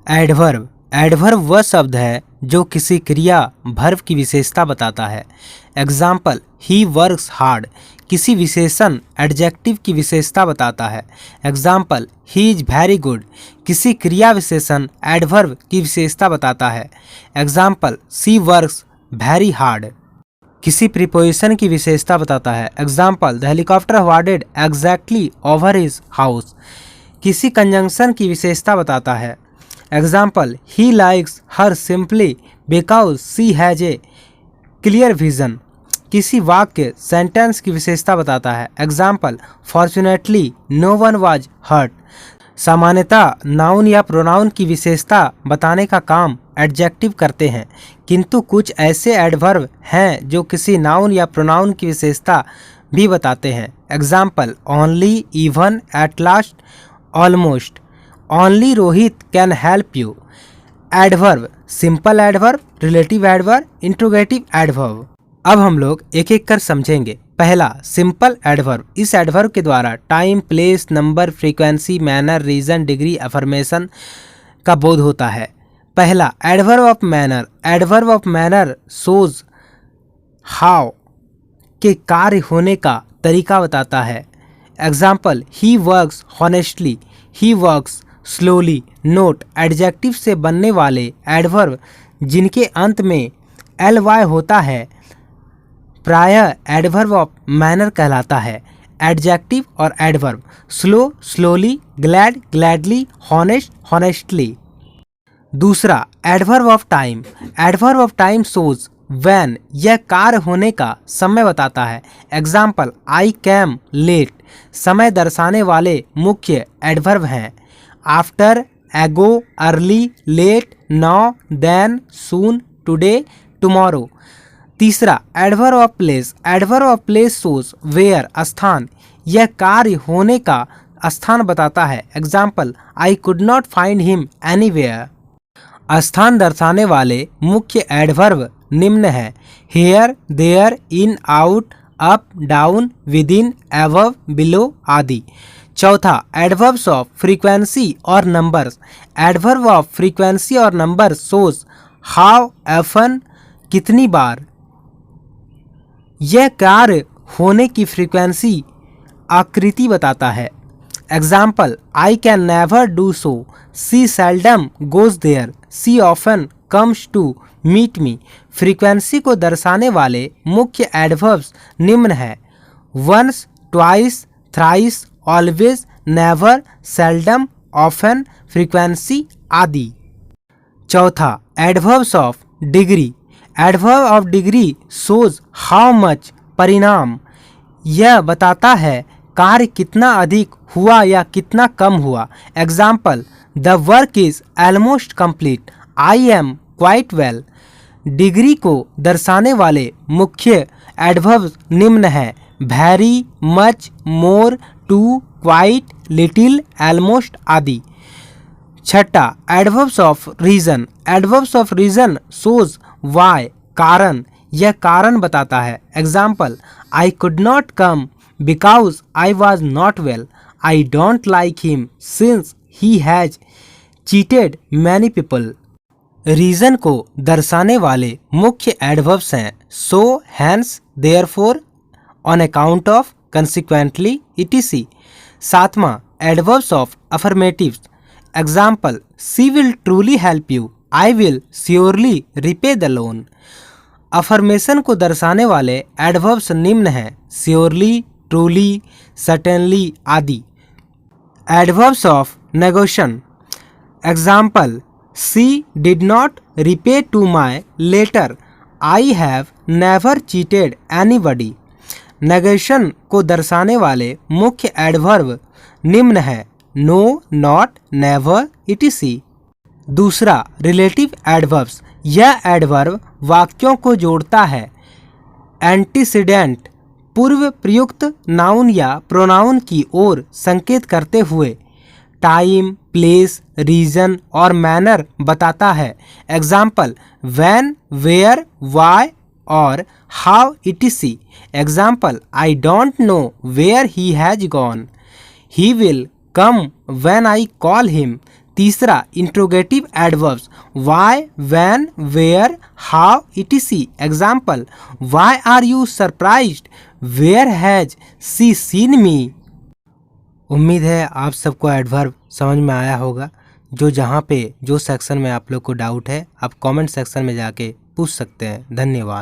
Adverb adverb वह शब्द है जो किसी क्रिया भर्व की विशेषता बताता है। एग्जाम्पल, ही वर्क्स हार्ड किसी विशेषण एडजेक्टिव की विशेषता बताता है। Example, he is very good किसी क्रिया विशेषण एडवर्ब की विशेषता बताता है। Example, she works very hard किसी प्रीपोजिशन की विशेषता बताता है। Example, the helicopter hovered exactly over his house किसी कंजंक्शन की विशेषता बताता है। Example, he likes her simply because she has a clear vision किसी वाक्य सेंटेंस की विशेषता बताता है। Example, fortunately no one was hurt सामान्यतः नाउन या प्रोनाउन की विशेषता बताने का काम एडजेक्टिव करते हैं, किंतु कुछ ऐसे एडवर्ब हैं जो किसी नाउन या प्रोनाउन की विशेषता भी बताते हैं। Example, only, even, at last, almost. Only Rohit can help you. Adverb, simple adverb, relative adverb, interrogative adverb. अब हम लोग एक एक कर समझेंगे। पहला, सिंपल एडवर्ब। इस एडवर्ब के द्वारा time, place, number, frequency, manner, reason, degree, affirmation का बोध होता है। पहला, adverb of manner. Adverb of manner shows how के कार्य होने का तरीका बताता है। Example, he works honestly, he works slowly. Note, adjective से बनने वाले एडवर्ब जिनके अंत में ly होता है प्रायः एडवर्ब ऑफ मैनर कहलाता है। एडजेक्टिव और adverb, slow, slowly, glad, gladly, honest, honestly. दूसरा, adverb of time. Adverb of time shows when यह कार्य होने का समय बताता है। एग्जाम्पल, आई कैम लेट समय दर्शाने वाले मुख्य एडवर्ब हैं। After, ago, early, late, now, then, soon, today, tomorrow. तीसरा, adverb of place. Adverb of place shows where स्थान यह कार्य होने का स्थान बताता है। Example, I could not find him anywhere. स्थान दर्शाने वाले मुख्य एडवर्ब निम्न है: here, there, in, out, up, down, within, above, below आदि। चौथा, एडवर्ब्स ऑफ फ्रीक्वेंसी और नंबर्स। एडवर्ब ऑफ फ्रीक्वेंसी और नंबर शोज हाउ ऑफन कितनी बार यह कार्य होने की फ्रीक्वेंसी आकृति बताता है। Example, I can never do so, she seldom goes there, she often comes to meet me. Frequency को दर्शाने वाले मुख्य एडवर्ब्स निम्न है: once, twice, thrice, always, never, seldom, often, frequency आदि। चौथा, adverbs of degree. Adverb of degree shows how much परिणाम यह बताता है कार्य कितना अधिक हुआ या कितना कम हुआ। Example, the work is almost complete, I am quite well. Degree को दर्शाने वाले मुख्य एडवर्ब निम्न हैं: very, much, more, too, quite, little, almost आदि। छठा, adverbs of reason. Adverbs of reason shows why कारण यह कारण बताता है। Example, I could not come because I was not well, I don't like him since he has cheated many people. Reason को दर्शाने वाले मुख्य एडवर्ब्स हैं: so, hence, therefore, on account of, consequently, etc. सातवां, adverbs of affirmatives. Example, she will truly help you, I will surely repay the loan. Affirmation को दर्शाने वाले adverbs निम्न हैं: श्योरली, ट्रूली, सर्टेनली आदि। Adverbs of negation. Example, she did not repay to my letter, I have never cheated anybody. Negation को दर्शाने वाले मुख्य एडवर्ब निम्न है: नो, नॉट, नेवर, इटीसी। दूसरा, रिलेटिव एडवर्ब्स। यह एडवर्ब वाक्यों को जोड़ता है। एंटीसीडेंट पूर्व प्रयुक्त नाउन या प्रोनाउन की ओर संकेत करते हुए टाइम, प्लेस, रीजन और मैनर बताता है। एग्जाम्पल, व्हेन, वेयर, वाई और how, etc. Example, I don't know where he has gone, he will come when I call him। तीसरा interrogative adverbs why, when, where, how, etc. Example why are you surprised, where has she seen me. उम्मीद है आप सबको adverb समझ में आया होगा। जो जहाँ पे जो सेक्शन में आप लोग को डाउट है आप कमेंट सेक्शन में जाके पूछ सकते हैं। धन्यवाद।